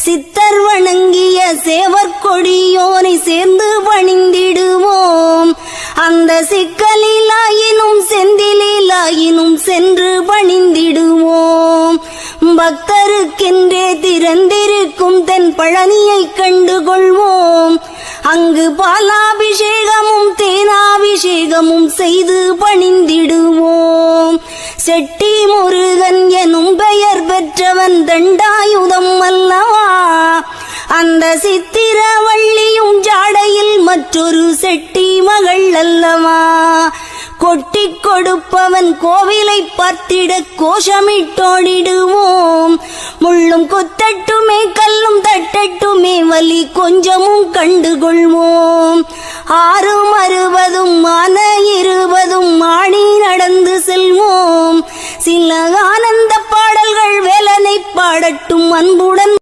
சித்தர் வணங்கிய சேவற்கொடியோனை சேர்ந்து பணிந்திடுவோம். அந்த சிக்கலிலாயினும் செந்திலாயினும் சென்று பணிந்திடுவோம். பக்தருக்கென்றே திறந்திருக்கும் தென் பழனியை கண்டுகொள்வோம். அங்கு பாலாபிஷேகமும் தேனாபிஷேகமும் செய்து பணிந்திடுவோம். செட்டி முருகன் எனும் பெயர் பெற்றவன் தண்டாயுதம் அல்லவா. அந்த சித்திரவள்ளியும் ஜாடையில் மற்றொரு செட்டி மகள் அல்லவா. கொட்டி கொடுப்பவன் கோவிலை பார்த்திட கோஷமிட்டோடிடுவோம். முள்ளும் கொத்தட்டுமே கல்லும் தட்டட்டுமே வலி கொஞ்சமும் கண்டுகொள்வோம். 6 60 ஆன 20 ஆடி நடந்து செல்வோம். சில ஆனந்த பாடல்கள் வேலனை பாடட்டும் அன்புடன்.